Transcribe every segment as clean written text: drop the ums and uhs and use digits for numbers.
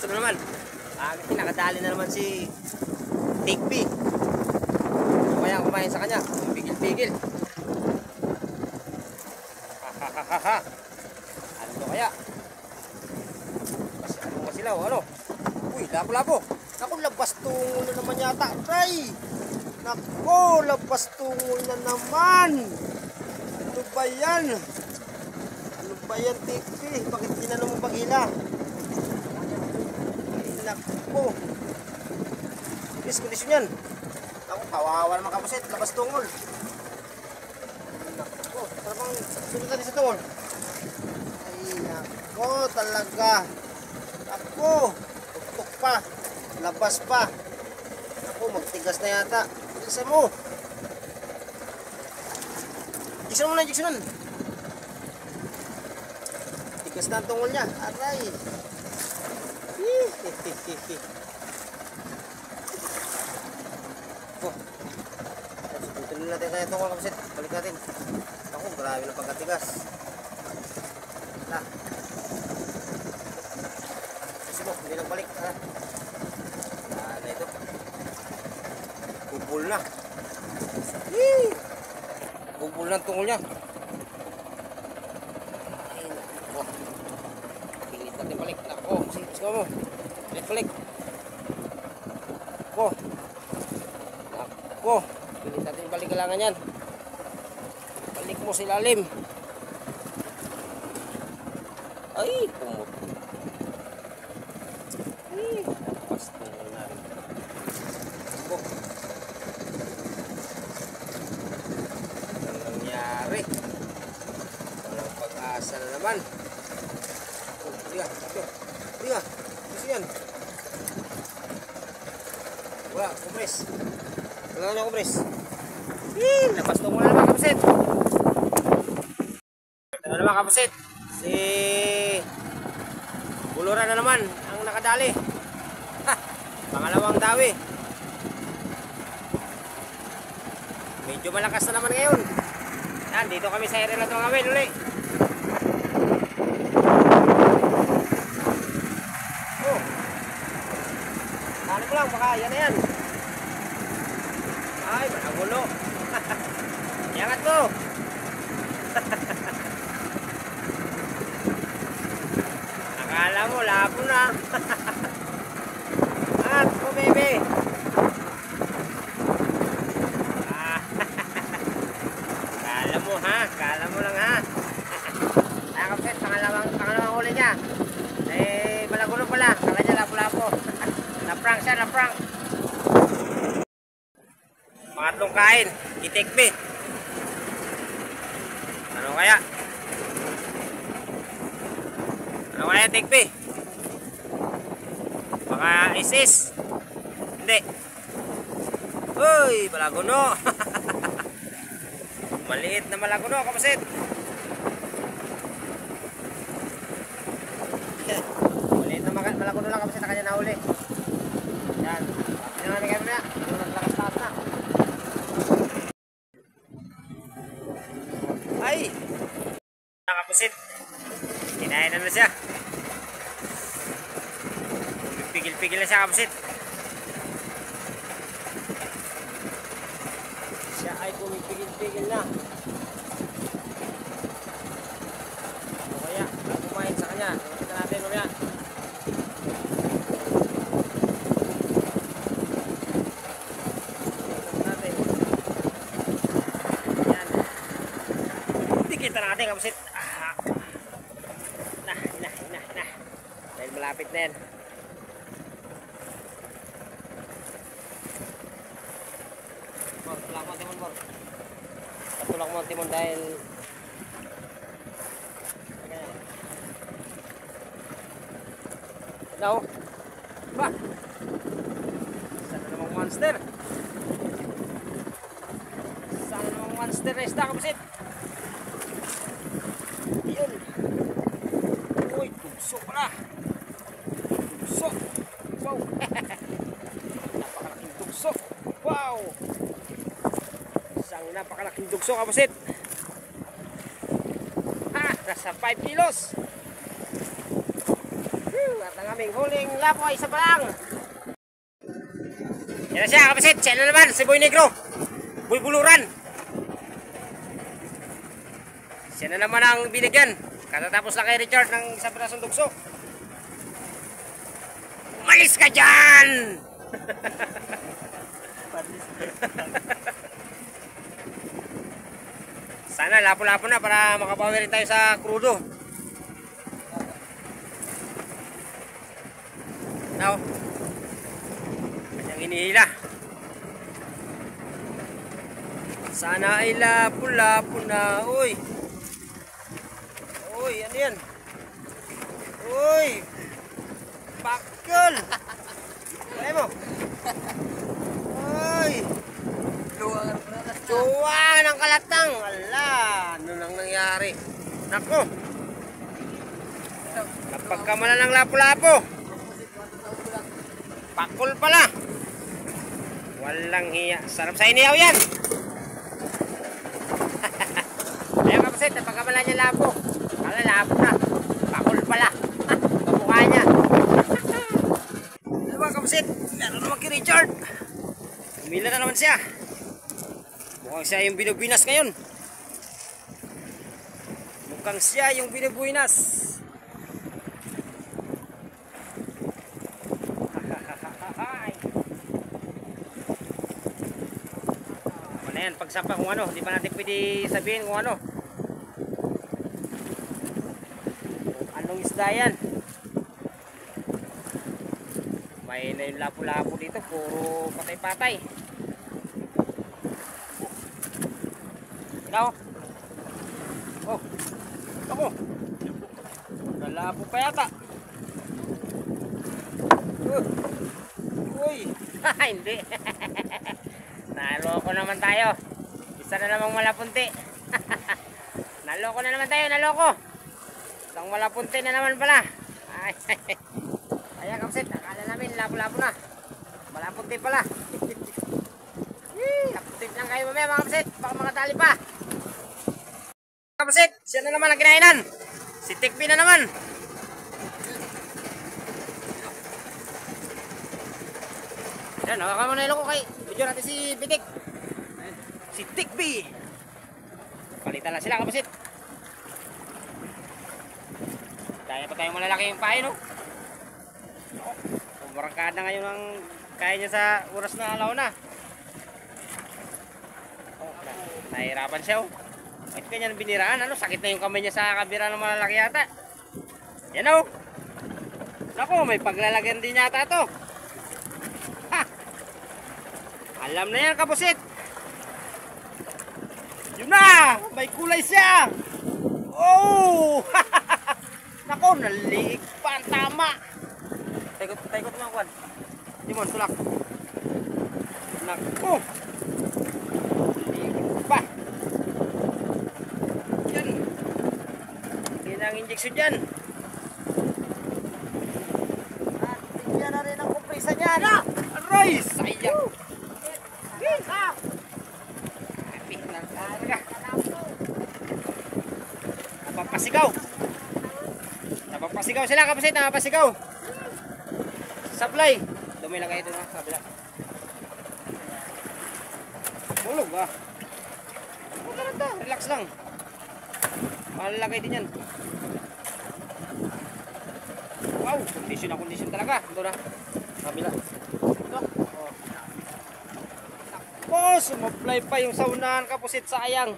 Ito na naman. Nakadali na naman si Tigby. Kaya kumain sa kanya. Pigil-pigil. Ha. Ano kaya? Kasi ano sila o ano? Uy, labo-labo. Naku, labas tungo na naman yata. Ay! Naku, labas tungo na naman. Ano ba yan? Ano ba yan, Tigby? Bakit ginano mo pag-hila? Ay, naku. Yes, kondisyon yan. Naku, kawawa naman kapusit. Labas tungol. Naku, parang sunod natin sa tungol. Ay, naku, talaga. Naku, tuktok pa. Labas pa. Naku, magtigas na yata. Bilisan mo. Jikson mo na, Jiksonan. Tigas na ang tungol niya. Aray. Oh. Subutin natin kaya tungol kapusit. Balik natin. Naku, grabe na pagkatigas. Na. Kasi mo, hindi nagbalik. Ha? Na ito. Bubul na. Bubul na ang tungol niya. Ay, naku. Pilit natin balik. Naku, sige mo. Balik. Naku. Naku. Pilit natin balik kailangan yan. Balik mo sa ilalim. Ay, pumot. Ay, lapas tungol na rin. Naku. Anong nangyari? Walang pag-asa na naman. Oh, liga. Gusto yan. Wala, kumpres. Wala na kumpres. Lapas tungol na naman kapusit. Ito na naman kapusit. Si Bulura na naman ang nakadali. Ha! Pangalawang dawi. Medyo malakas na naman ngayon. Yan, dito kami sa area na ito mga men uli. Oh. Tali mo lang, baka yan na yan. Ay, malagulo. Yangat to. Akala mo, labo na. At po, bebe. Kala mo lang ha. Nakapit, pangalawang huli niya. Eh, malagulo pala. Kala niya lapo-lapo. Na-prank siya, na-prank. Pangatlong kain, Tigby. Ano kaya? Ano kaya, Tigby? Baka isis. Hindi. Uy, malagulo. Maliit na malaguno, kapusit. Maliit na malaguno lang kapusit na kanya nahuli. Yan. Yan namin kayo na. Naglakas-lakas na. Ay! Kapusit. Kinain na siya. Pigil-pigil na siya, kapusit. Siya ay pumipigil-pigil na. O kaya, kumain sa kanya. Tingnan natin mo yan. Yan. Tikita na natin, kapusit. Na. Dahil malapit na yan. Tulak mo, Timon, Bor. Patulak mo, Timon, dahil no. Ba? Sana namang monster. Sana namang monster na isda, kapusit. Yun. Uy, tugso pala. Tugso. Wow. Napakalaking tugso. Wow. Isang napakalaking tugso, kapusit. Ha, nasa 5 kilos. At ang aming huling lapo ay isa pa lang. Yan na siya, kapasit. Siya na naman, si Boy Negro. Boy Buluran. Siya na naman ang binigyan. Katatapos lang kay Richard ng isang pirasong dugso. Umalis ka dyan! Sana lapo-lapo na para makabawi rin tayo sa krudo. Now, kanyang hinihila. Sana ay lapo-lapo na. Uy! Uy, ano yan? Uy! Bakal! Kaya mo? Uy! Tuwa ng kalatang! Ala! Ano nang nangyari? Naku! Kapag kamala ng lapo-lapo! Pakul pala! Walang hiya. Sarap sa inihaw yan! Ayaw kapasit, napagkamala niya lapo. Kala lapo na. Pakul pala. Kamukha niya. Ano ba kapasit? Meron naman kay Richard. Umila na naman siya. Mukhang siya yung binubuinas ngayon. Mukhang siya yung binubuinas. Ano yan? Pagsampa kung ano. Hindi pa natin pwede sabihin kung ano. Anong isda yan? May na yung lapo-lapo dito. Puro patay-patay. Ikaw? Oh. Ako. Nalapo pa yata. Uy. Hindi. Naloko naman tayo. Isa na namang malapunti. Naloko na naman tayo. Naloko. Isang malapunti na naman pala. Ayan kapsit. Akala namin lapo-lapo na. Malapunti pala. Kapsit lang kayo mamaya mga kapsit. Baka makatali pa. Kapsit. Siya na naman ang kinainan. Si Tikbi na naman. Ayan. Nakakama na iloko kay. Video natin si Bitik. Si Tikbi. Palitan lang sila kapsit. Kaya pa tayong malalaki yung pahay, no? Umarangkada ngayon ang kaya niya sa oras na alaw na. Nahirapan siya, oh. Bakit kanya biniraan? Ano? Sakit na yung kamay niya sa kabira ng malalaki yata. Yan, oh. Naku, may paglalagyan din yata ito. Ha! Alam na yan, kapusit. Yun na! May kulay siya! Oh! Naku, naliig pa ang tama. Taikot naman, Kwan. Dimon, tulak. Naku! Naliig pa. Yan. Hindi na ang injection dyan. At tingnan na rin ang kumprisa niya. Aray! Sayang! Happy na talaga. Napapasigaw. Napapasigaw sila kapasit. Napapasigaw. Supply. Dumi lang kayo ito na kabila. Tulog ah. Relax lang. Malalagay din yan. Wow, kondisyon talaga. Ito na. Kabila. Ito. Oh. Tapos, sumablay pa yung saunahan kapusit, sayang.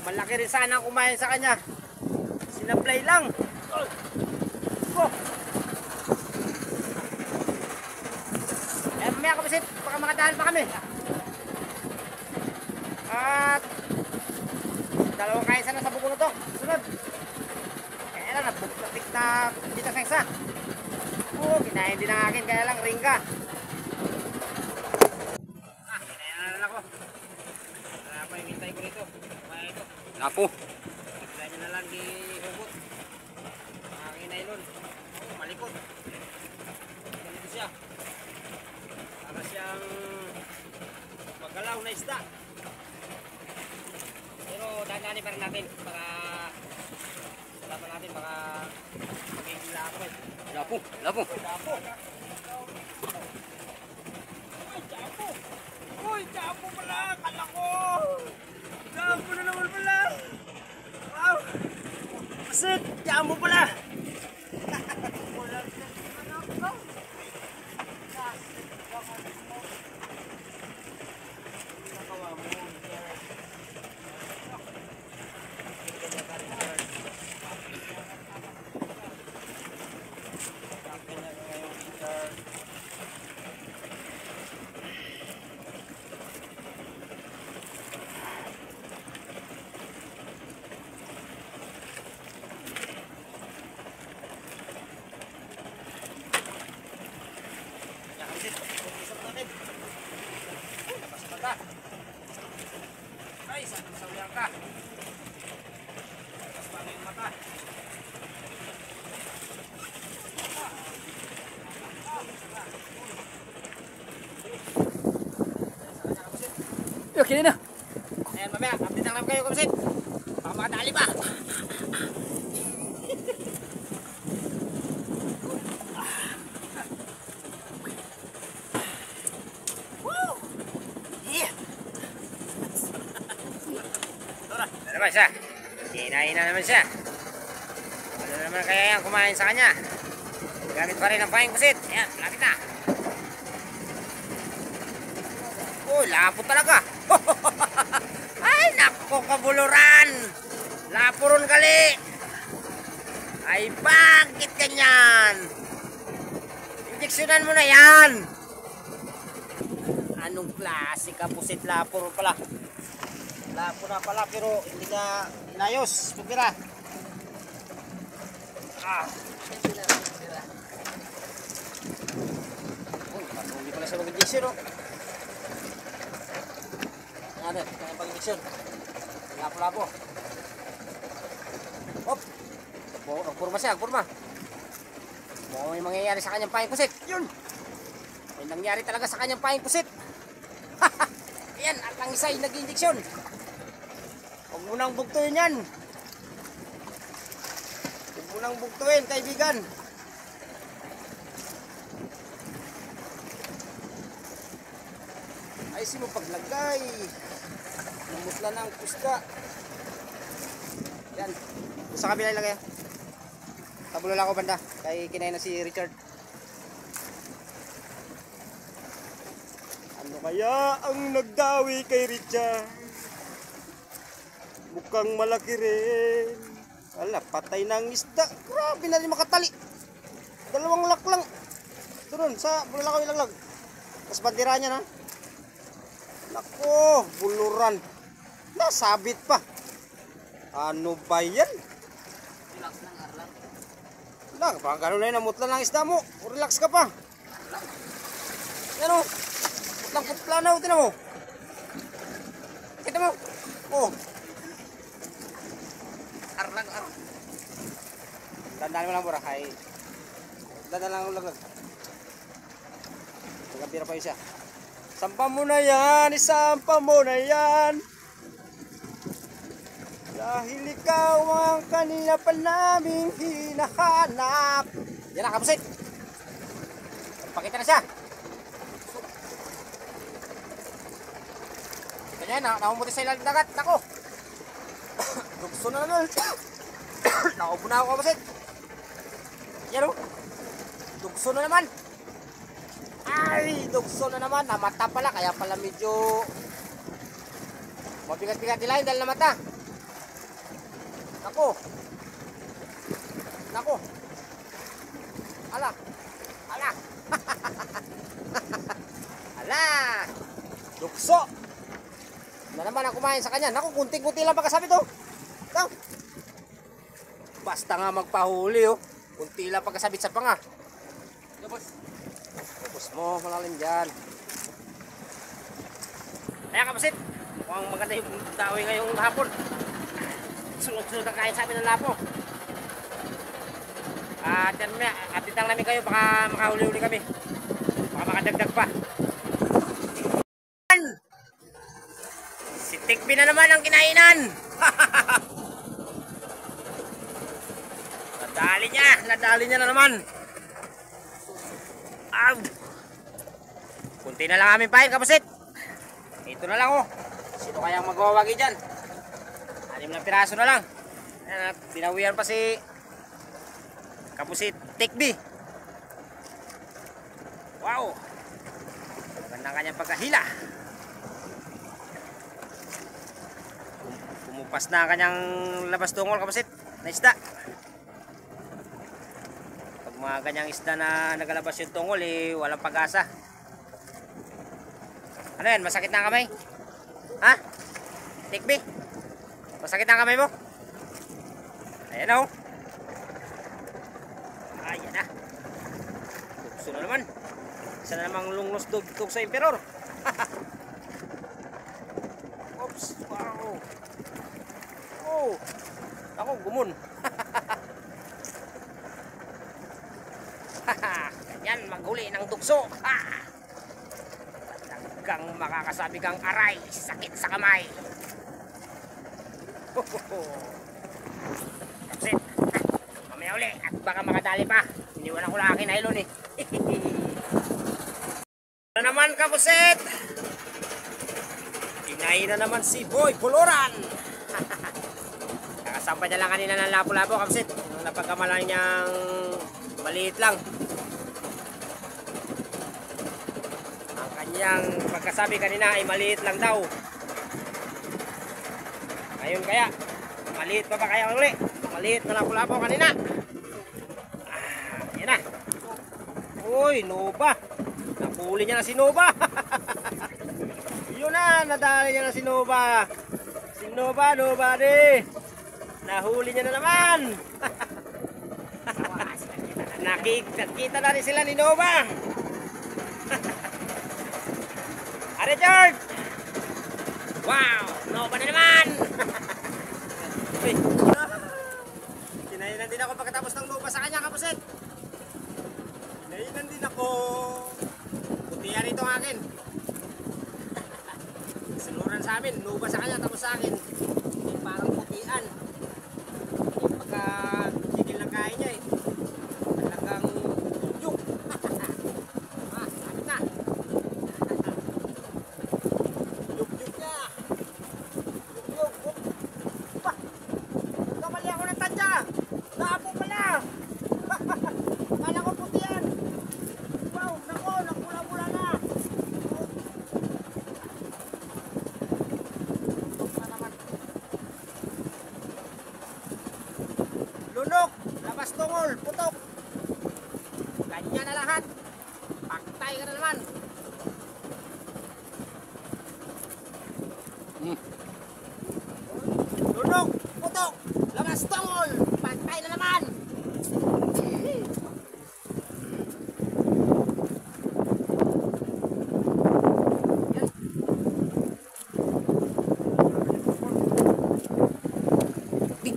Malaki rin sana kumain sa kanya. Sinablay lang. Oh. Eh, mamaya kapusit, baka makadahan pa kami. At dalawang kain sana sa buko na to. Sunod. Kaya lang, nabuktatik na dito sa isa. Oo, kinain din ang akin. Kaya lang, ringga. Kinain na ako. Wala pa yung hintay ko rito. Ito. Napo. Bigla nyo na lang ihugot. Ang nailon. Oo, malikot. Ganito siya. Para siyang magalaw na isda. Pero dadaanin pa rin natin para natin baka magiging lapo. Lapo, lapo. Uy, Chapo pala! Kala ko! Chapo na naman pala! Wow! Pusit! Chapo pala! Ay, sasawihan ka. Tapos paano yung mata? Okay na. Ayan, mamaya, update lang namin kayo, Kamsit. Baka makadali pa. Woo! Yeah! Ano naman siya? Kinain na naman siya. Ano naman kaya yan kumain sa kanya? Gamit pa rin ang pahing kusit. Ayan, lapit na. Oh, lapo talaga. Ay, nako kabuluran. Lapuron kali. Ay, bakit ganyan? Injeksyonan mo na yan. Anong klase ka pusit? Lapuro pala. Lapo na pala pero hindi na inayos. Pupira. Uy, hindi pala siya mag-injeksyon, oh. Ano, kaya pag-injeksyon. Lapo-lapo. Hop! Nagpurma siya, nagpurma. Mukhang may mangyayari sa kanyang pahing pusit. Yun! May nangyari talaga sa kanyang pahing pusit. Ayan, at ang isa ay nag-injeksyon. Huwag mo nang bugtuin yan. Huwag mo nang bugtuin, kaibigan. Ayusin mo paglagay. Namutla na ang pusta. Yan. Sa kabila ilagay. Tabulo lang ako banda. Kay kinain na si Richard. Ano kaya ang nagdawi kay Richard? Mukhang malaki rin. Ala, patay ng isda. Grabe na rin makatali. Dalawang lak lang. Doon sa bulakaw ilaglag. Tapos bandira niya na. Nako, buluran. Nasabit pa. Ano ba yan? Relax lang, Arlang. Lang, parang gano'n na yun. Namutla ng isda mo. Relax ka pa. Yan o. Putlang-putla na o. Tinan mo. Kita mo. Oh. Arlang, Arlang. Dandaan mo lang mura. Hay. Dandaan lang ulaglag. Magkapira pa yun siya. Sampa mo na yan. Isampa mo na yan. Dahil ikaw ang kanina pa naming hinahanap. Yan na, kapusit. Pakita na siya. Ganyan, nakumuti sa ilalim dagat. Nako. Dugso na naman. Nakaupo na ako, kapusit. Yan o. Dugso na naman. Ay, dugso na naman. Namata pala, kaya pala medyo mabigat-bigat nila dahil namata. Nako. Nako. Ala. Ala. Ala. Dukso. Na naman ang kumain sa kanya. Nako, kunting-kunti lang pagkasabit oh. Ito. Basta nga magpahuli oh. Kunti lang pagkasabit sa panga. Tapos. Tapos mo, malalim dyan. Kaya kapasit. Mukhang maganda yung dawi ngayong hapon. Sunod-sunod ang kain sa amin ng lapo. At yan mamaya, update lang namin kayo, baka makahuli-huli kami. Baka makadagdag pa. Si Tikbi na naman ang kinainan. Nadali niya na naman. Kunti na lang aming pain, kapusit. Ito na lang, oh. Sino kayang magwawagi dyan? 6 na piraso na lang. Ayan, at binawian pa si kapusit Tekbi. Wow. Magandang kanyang pagkahila. Kumupas na ang kanyang labas tungol, kapusit, na isda. Pag mga ganyang isda na nagalabas yung tungol, eh, walang pag-asa. Ano yan? Masakit na ang kamay? Ha? Tekbi? Masakit na ang kamay mo? Ayan o. Ayan na. Tukso na naman. Isa na namang lungnos dugtog sa emperor. Oops. Wow. Oh. Ako, gumun. Ganyan, maghuli ng tukso. Kang makakasabi kang aray, sakit sa kamay. Kapsit, mamaya uli at baka makadali pa. Iniwan ko lang akin nylon eh. Ano naman, kapusit? Kinain na naman si Boy Puluran. Kakasampay niya lang kanina ng lapo-lapo, kapusit. Nung napagkamalang niyang maliit lang. Yang pagkasabi kanina ay maliit lang daw. Ngayon kaya maliit pa ba kaya uli? Maliit na lapo-lapo kanina. Yan na. Uy, Nova. Nakuli niya na si Nova. Yun na, nadali niya na si Nova. Si Nova, nobody. Nahuli niya na naman. Nakikita na rin sila ni Nova. Richard! Wow! Nova na naman! Kinainan din ako pagkatapos ng Nova sa kanya, kapusit. Kinainan din ako. Putihan ito ang akin. Sinuran sa amin, Nova sa kanya, tapos sa akin. Parang putihan. Pagka tigil ng kain niya eh. Talagang yuk. Sakit na. Lunok, labas tungol, putok. Ganyan na lahat. Paktay ka na naman. Lunok, putok, labas tungol, paktay na naman.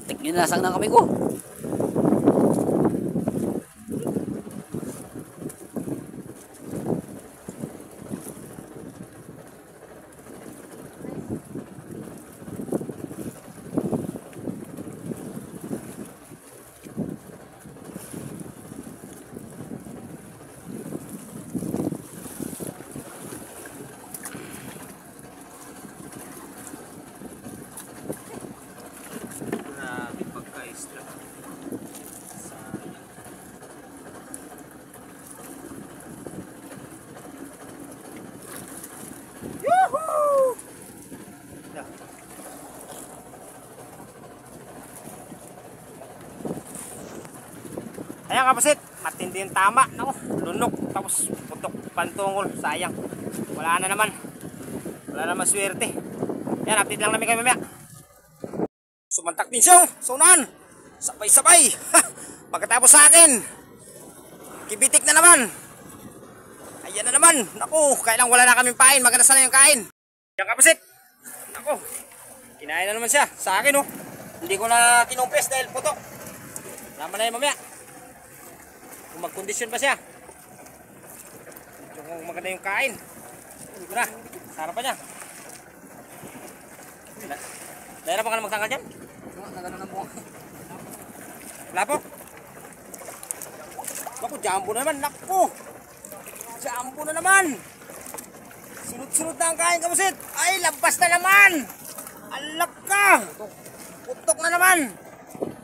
Tik yun nasang ng kamay ko. Grabe pagka-isla. Sayang. Yuhuu! Ayan, kapasit, matindi yung tama. Naku, lunok, tapos putok pantungol. Sayang. Wala na naman. Wala naman swerte. Yan, update lang namin kayo mamaya. Sumantak din siya. Sunan. Sabay-sabay. Pagkatapos sa akin, kibitik na naman. Ayan na naman. Naku, kailang wala na kaming pain. Maganda sana yung kain. Yan, kapasit. Naku, kinain na naman siya. Sa akin, oh. Hindi ko na kinumpes dahil putok. Naman na yun mamaya. Kung magkondisyon pa siya. Kung maganda yung kain. Ito na. Sarap pa niya. Dahil pa ka na magtanggal dyan? Nagano ng buwan. Wala po? Naku, jumbo na naman. Naku! Jumbo na naman. Sunod-sunod na ang kain, kabusit. Ay, lampas na naman. Alak ka. Putok na naman.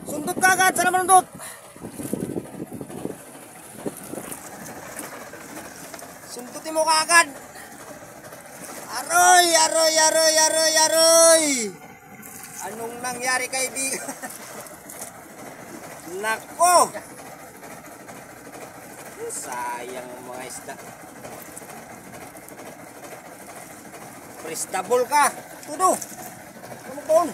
Sundot ka agad. Sana manundot. Sundutin mo ka agad. Aroy, aroy, aroy, aroy, aroy. Anong nangyari kaibigan? Nako. Sayang ang mga isda. Prestabol ka. Tudo. Ano po?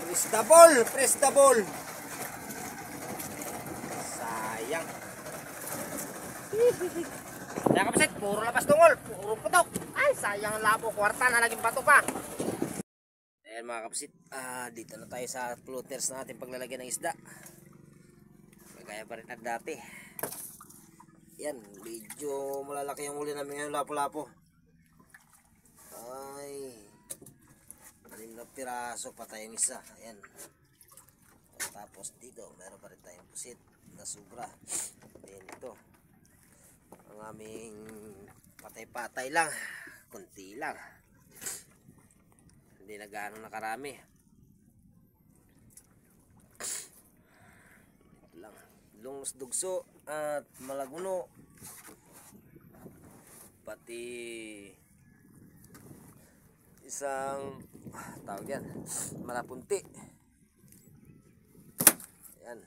Prestabol, prestabol. Sayang. Kaya kapasit, puro labas tungol. Puro putok. Ay, sayang ang labo. Kwarta na naging bato pa. Ayan mga kapasit, dito na tayo sa floaters natin paglalagyan ng isda. Kagaya pa rin at dati. Yan, medyo malalaki yung huli namin ngayon, lapo-lapo. Ay, 6 na piraso pa tayong isa. Ayan. Tapos dito, meron pa rin tayong pusit na sobra. Ayan ito. Ang aming patay-patay lang. Kunti lang. Hindi na gaano nakarami. Ito lang. Lungos dugso at malaguno. Pati isang tawag yan, malapunti. Ayan.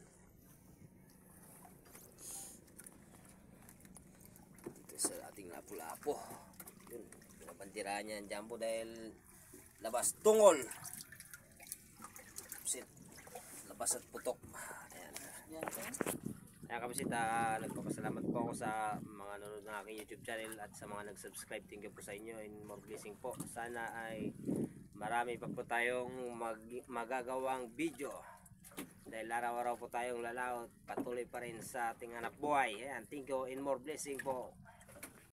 Dito sa ating lapu-lapo. Yun, pinabandira niya ang jumbo dahil labas tungol. Sit. Labas at putok. Ayan. Kaya kapasit, nagpapasalamat po ako sa mga nanonood ng aking YouTube channel at sa mga nag-subscribe. Thank you po sa inyo and more blessing po. Sana ay marami pa po tayong magagawang video. Dahil araw-araw po tayong lalaot, patuloy pa rin sa ating hanap buhay. Ayan, thank you and more blessing po.